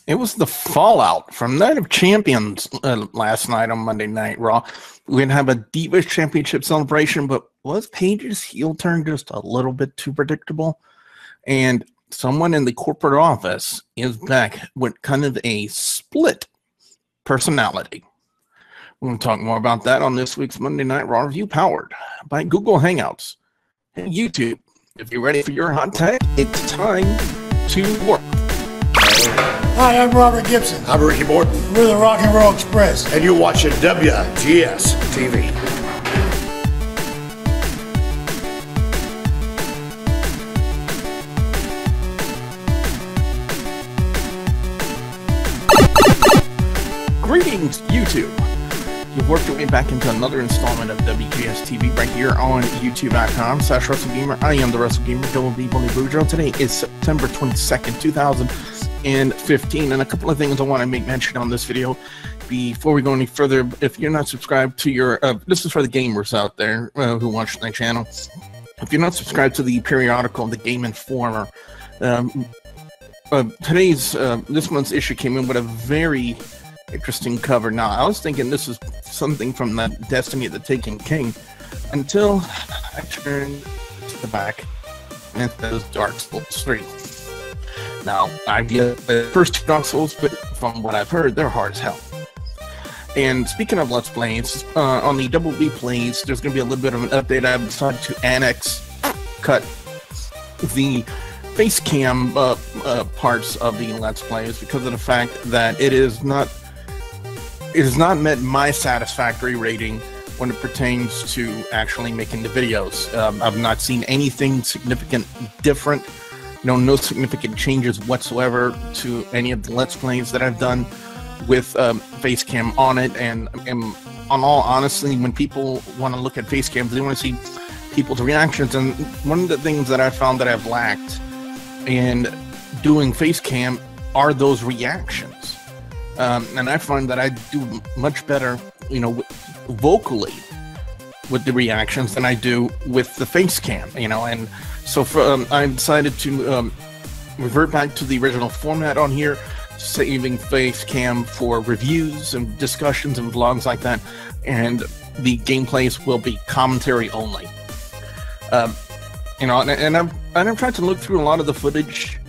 It was the fallout from Night of Champions last night on Monday Night Raw. We're going to have a Divas Championship Celebration, but was Paige's heel turn just a little bit too predictable? And someone in the corporate office is back with kind of a split personality. We're going to talk more about that on this week's Monday Night Raw review, powered by Google Hangouts and YouTube. If you're ready for your hot take, it's time to work. Hi, I'm Robert Gibson. I'm Ricky Morton. We're the Rock and Roll Express. And you're watching WGS-TV. Greetings, YouTube. You've worked your way back into another installment of WGS-TV right here on YouTube.com/WrestleGamer. I am the WrestleGamer, Double B Bully Bujo. Today is September 22nd, 2015, and a couple of things I want to make mention on this video before we go any further. If you're not subscribed to your, this is for the gamers out there who watch my channel. If you're not subscribed to the periodical, The Game Informer, this month's issue came in with a very interesting cover. Now, I was thinking this is something from that Destiny of the Taken King until I turned to the back and it says Dark Souls 3. Now, I get the first two Dark Souls, but from what I've heard, they're hard as hell. And speaking of Let's Plays, on the Double B Plays, there's going to be a little bit of an update. I've decided to cut the face cam parts of the Let's Plays because of the fact that it has not met my satisfactory rating when it pertains to actually making the videos. I've not seen anything significant different. No significant changes whatsoever to any of the Let's Plays that I've done with Facecam on it. And on all honesty, when people want to look at Facecams, they want to see people's reactions. And one of the things that I found that I've lacked in doing Facecam are those reactions. And I find that I do much better, vocally with the reactions than I do with the Facecam, and so I decided to revert back to the original format on here, saving Facecam for reviews and discussions and vlogs like that, and the gameplays will be commentary only. And I've tried to look through a lot of the footage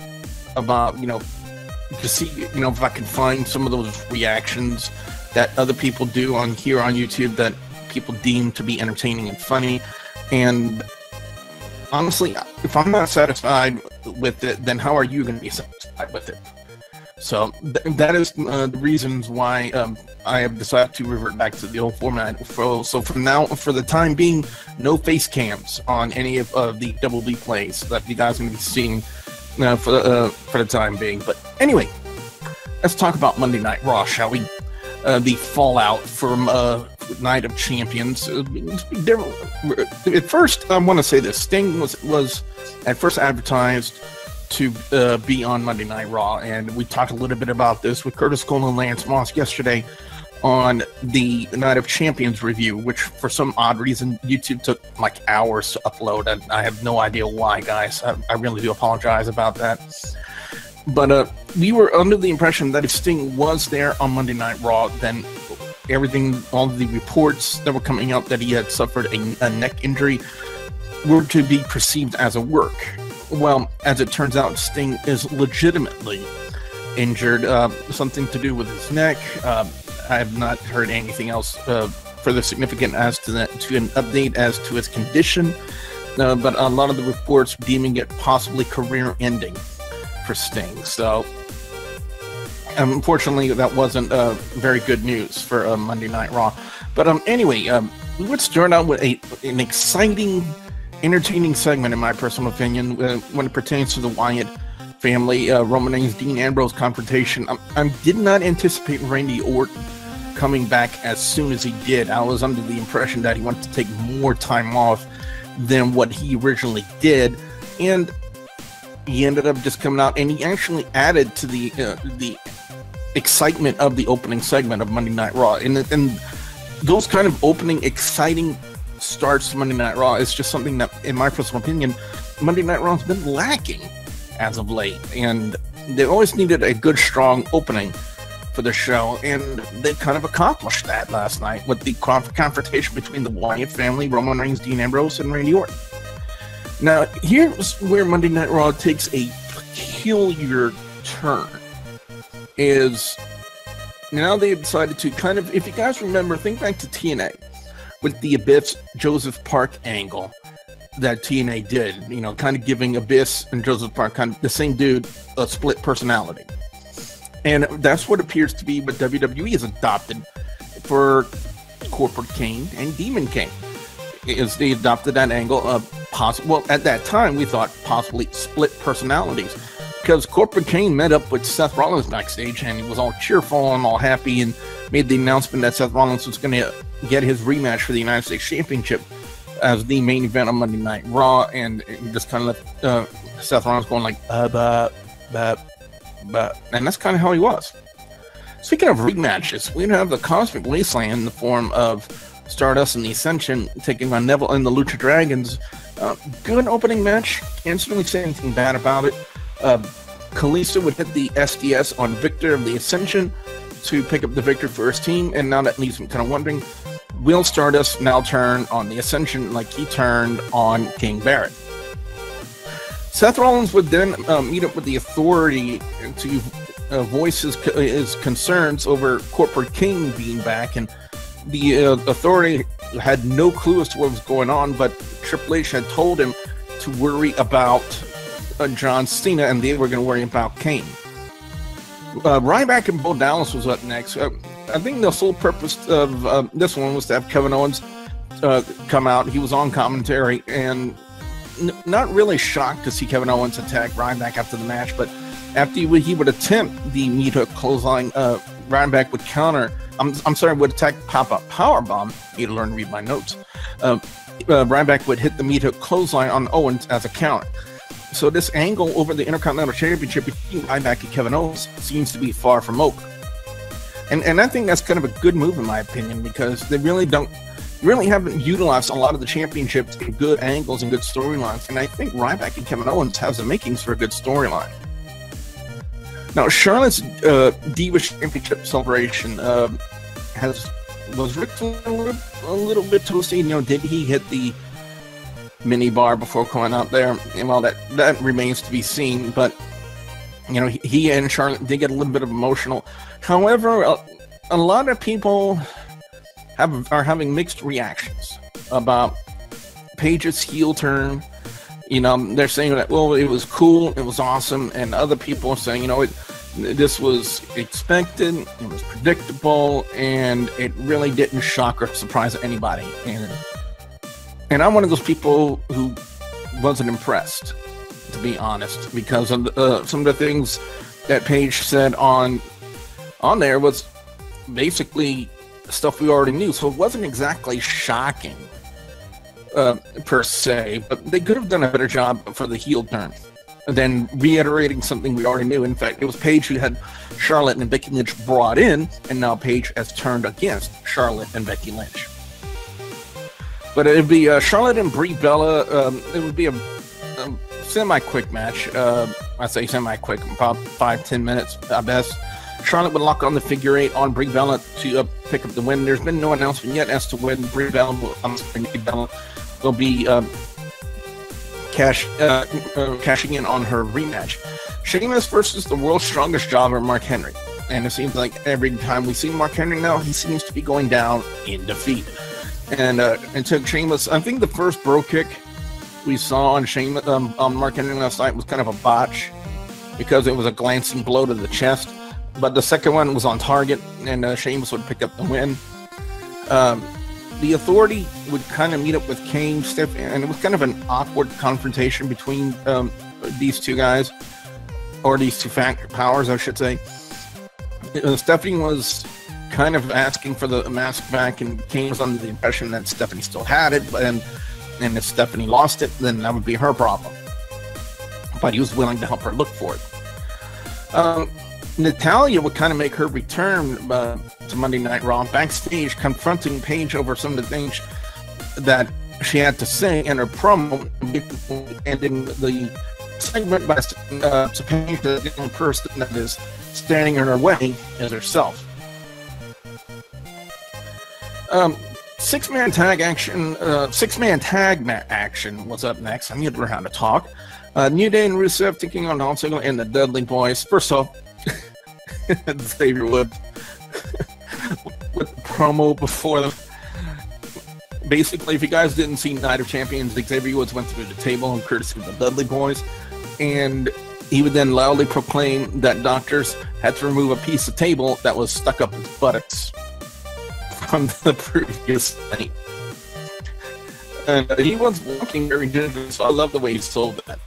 about, to see, if I can find some of those reactions that other people do on here on YouTube that people deem to be entertaining and funny. And honestly, if I'm not satisfied with it, then how are you going to be satisfied with it? So that is the reasons why I have decided to revert back to the old format. So for now, for the time being, no face cams on any of the Double B Plays that you guys are going to be seeing for the time being. But anyway, let's talk about Monday Night Raw, shall we? The fallout from Night of Champions. At first, I want to say this: Sting was at first advertised to be on Monday Night Raw, and we talked a little bit about this with Curtis Cole and Lance Moss yesterday on the Night of Champions review, which for some odd reason YouTube took like hours to upload, and I have no idea why, guys. I really do apologize about that. But we were under the impression that if Sting was there on Monday Night Raw, then everything, all the reports that were coming out that he had suffered a neck injury were to be perceived as a work. Well, as it turns out, Sting is legitimately injured, something to do with his neck. I have not heard anything else further significant as to that, to an update as to his condition, but a lot of the reports deeming it possibly career-ending for Sting. So unfortunately, that wasn't very good news for Monday Night Raw. But anyway, we would start out with an exciting, entertaining segment, in my personal opinion, when it pertains to the Wyatt family. Roman Reigns, Dean Ambrose confrontation. I did not anticipate Randy Orton coming back as soon as he did. I was under the impression that he wanted to take more time off than what he originally did, and he ended up just coming out, and he actually added to the excitement of the opening segment of Monday Night Raw. And those kind of opening, exciting starts to Monday Night Raw is just something that, in my personal opinion, Monday Night Raw has been lacking as of late. And they always needed a good, strong opening for the show, and they kind of accomplished that last night with the confrontation between the Wyatt family, Roman Reigns, Dean Ambrose, and Randy Orton. Now, here's where Monday Night Raw takes a peculiar turn. Is now they decided to kind of, if you guys remember, think back to TNA with the Abyss Joseph Park angle that TNA did, you know, kind of giving Abyss and Joseph Park, kind of the same dude, a split personality. And that's what appears to be what WWE has adopted for Corporate Kane and Demon Kane. Is they adopted that angle of well, at that time we thought possibly split personalities, because Corporate Kane met up with Seth Rollins backstage and he was all cheerful and all happy and made the announcement that Seth Rollins was going to get his rematch for the United States Championship as the main event on Monday Night Raw, and just kind of left Seth Rollins going like, and that's kind of how he was. Speaking of rematches, we have the Cosmic Wasteland in the form of Stardust and the Ascension taking on Neville and the Lucha Dragons. Good opening match. Can't certainly say anything bad about it. Kalisto would hit the SDS on Viktor of the Ascension to pick up the victory for his team, and now that leaves me kind of wondering, will Stardust now turn on the Ascension like he turned on King Barrett? Seth Rollins would then meet up with the Authority to voice his concerns over Corporate Kane being back, and the Authority had no clue as to what was going on, but Triple H had told him to worry about John Cena, and they were going to worry about Kane. Ryback and Bo Dallas was up next. I think the sole purpose of this one was to have Kevin Owens come out. He was on commentary, and not really shocked to see Kevin Owens attack Ryback after the match, but after he would attempt the Meathook clothesline, Ryback would counter. Would attack pop-up powerbomb. Need to learn to read my notes. Ryback would hit the Meathook clothesline on Owens as a counter. So this angle over the Intercontinental Championship between Ryback and Kevin Owens seems to be far from over. And I think that's kind of a good move in my opinion, because they really haven't utilized a lot of the championships in good angles and good storylines. And I think Ryback and Kevin Owens has the makings for a good storyline. Now, Charlotte's Divas Championship Celebration was Rick a little bit toasty. You know, did he hit the mini bar before going out there? And well, that remains to be seen. But you know, he and Charlotte did get a little bit of emotional. However, a lot of people are having mixed reactions about Paige's heel turn. You know, they're saying that, well, it was cool, it was awesome, and other people are saying, you know, this was expected, it was predictable, and it really didn't shock or surprise anybody. And I'm one of those people who wasn't impressed, to be honest, because of some of the things that Paige said on there was basically stuff we already knew, so it wasn't exactly shocking per se, but they could have done a better job for the heel turn than reiterating something we already knew. In fact, it was Paige who had Charlotte and Becky Lynch brought in, and now Paige has turned against Charlotte and Becky Lynch. But it would be Charlotte and Brie Bella. It would be a semi-quick match. I say semi-quick, about 5-10 minutes at best. Charlotte would lock on the figure 8 on Brie Bella to pick up the win. There's been no announcement yet as to when Brie Bella will be cashing in on her rematch. Sheamus versus the world's strongest jobber, Mark Henry. And it seems like every time we see Mark Henry now, he seems to be going down in defeat. And took Sheamus. I think the first bro kick we saw on Sheamus, on Mark Henry last night was kind of a botch because it was a glancing blow to the chest. But the second one was on target, and Sheamus would pick up the win. The Authority would kind of meet up with Kane, Stephanie, and it was kind of an awkward confrontation between these two guys, or these two powers, I should say. Stephanie was kind of asking for the mask back, and Kane was under the impression that Stephanie still had it, and if Stephanie lost it, then that would be her problem. But he was willing to help her look for it. Natalya would kind of make her return to Monday Night Raw backstage, confronting Paige over some of the things that she had to say in her promo, ending the segment by to Paige, the only person that is standing in her way is herself. Six-man tag action. What's up next? I'm getting around to talk. New Day and Rusev taking on Dolph Ziggler and the Dudley Boys. First off, Xavier Woods with the promo before them. Basically, if you guys didn't see Night of Champions, Xavier Woods went through the table in courtesy of the Dudley Boys, and he would then loudly proclaim that doctors had to remove a piece of table that was stuck up his buttocks from the previous night. And he was walking very gingerly, so I love the way he sold that.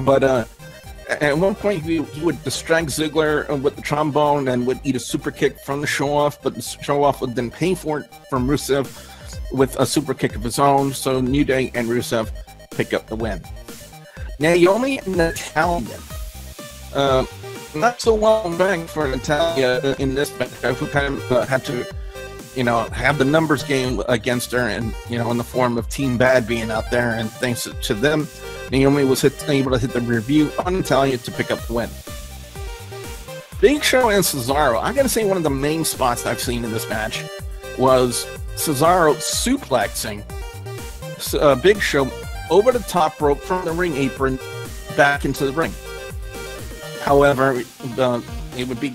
But at one point, he would distract Ziggler with the trombone and would eat a super kick from the show-off, but the show-off would then pay for it from Rusev with a super kick of his own, so New Day and Rusev pick up the win. Naomi and Natalya. Not so well back for Natalya in this match, who kind of had to, have the numbers game against her, and in the form of Team Bad being out there, and thanks to them, Naomi was able to hit the review on Natalya to pick up the win. Big Show and Cesaro. I gotta say, one of the main spots I've seen in this match was Cesaro suplexing Big Show over the top rope from the ring apron back into the ring. However, it would be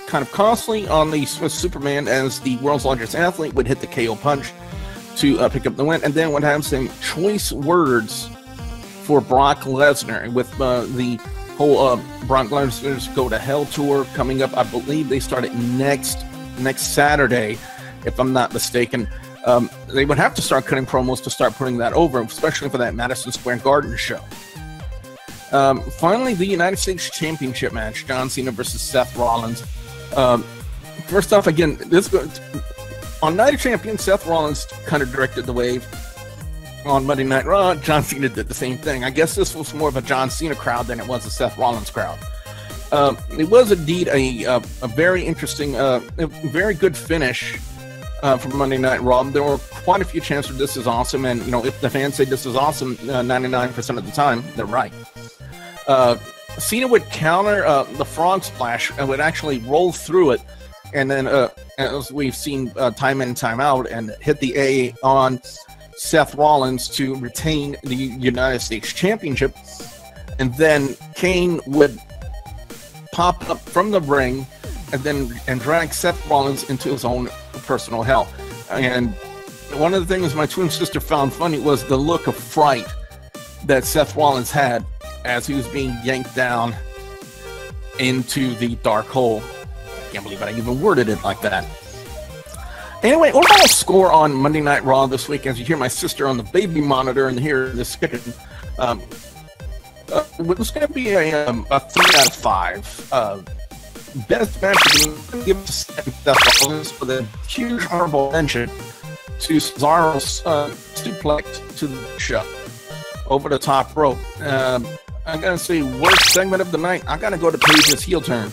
kind of costly on the Swiss Superman, as the world's largest athlete would hit the KO punch to pick up the win, and then would have some choice words for Brock Lesnar with the whole Brock Lesnar's Go to Hell tour coming up. I believe they start it next Saturday, if I'm not mistaken. They would have to start cutting promos to start putting that over, especially for that Madison Square Garden show. Finally, the United States Championship match, John Cena versus Seth Rollins. First off, again, on Night of Champions, Seth Rollins kind of directed the wave. On Monday Night Raw, John Cena did the same thing. I guess this was more of a John Cena crowd than it was a Seth Rollins crowd. It was indeed a very interesting, very good finish from Monday Night Raw. There were quite a few chants for "This is awesome," and if the fans say "This is awesome" 99% of the time, they're right. Cena would counter the frog splash and would actually roll through it, and then as we've seen time in and time out, and hit the A on Seth Rollins to retain the United States Championship. And then Kane would pop up from the ring and drag Seth Rollins into his own personal hell. And one of the things my twin sister found funny was the look of fright that Seth Rollins had as he was being yanked down into the dark hole. I can't believe I even worded it like that. Anyway, overall score on Monday Night Raw this week, as you hear my sister on the baby monitor and hear this kitten, it was going to be a 3 out of 5. Best match to give Seth Rollins with a huge honorable mention to Cesaro's suplex to the show over the top rope. I'm going to say worst segment of the night. I got to go to Paige's heel turn,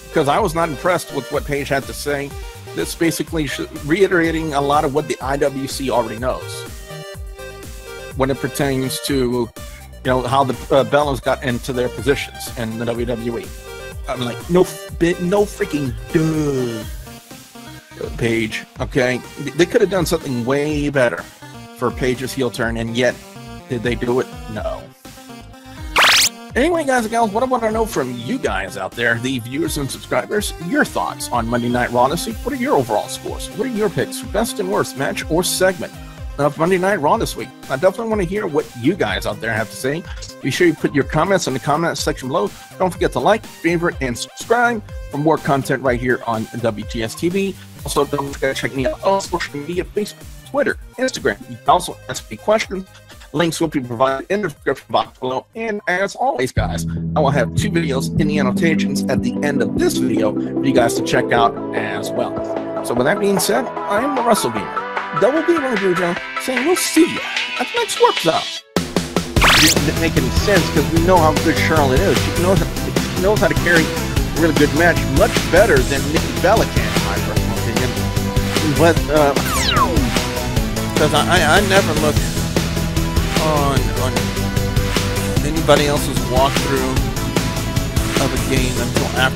because I was not impressed with what Paige had to say. This basically reiterating a lot of what the IWC already knows when it pertains to, how the Bellas got into their positions in the WWE. I'm like, no freaking duh, Paige. Okay, they could have done something way better for Paige's heel turn, and yet did they do it? No. Anyway, guys and gals, what I want to know from you guys out there, the viewers and subscribers, your thoughts on Monday Night Raw this week. What are your overall scores? What are your picks for best and worst match or segment of Monday Night Raw this week? I definitely want to hear what you guys out there have to say. Be sure you put your comments in the comments section below. Don't forget to like, favorite, and subscribe for more content right here on WGS-TV. Also, don't forget to check me out on social media, Facebook, Twitter, Instagram. You can also ask me questions. Links will be provided in the description box below. And as always, guys, I will have 2 videos in the annotations at the end of this video for you guys to check out as well. So with that being said, I am the Russell Gamer, Double B on the Jujo, saying we'll see you at the next workshop. It didn't make any sense, because we know how good Charlotte is. She knows how to carry a really good match, much better than Nikki Bella can, in my personal opinion. But because I never look on anybody else's walkthrough of a game until after.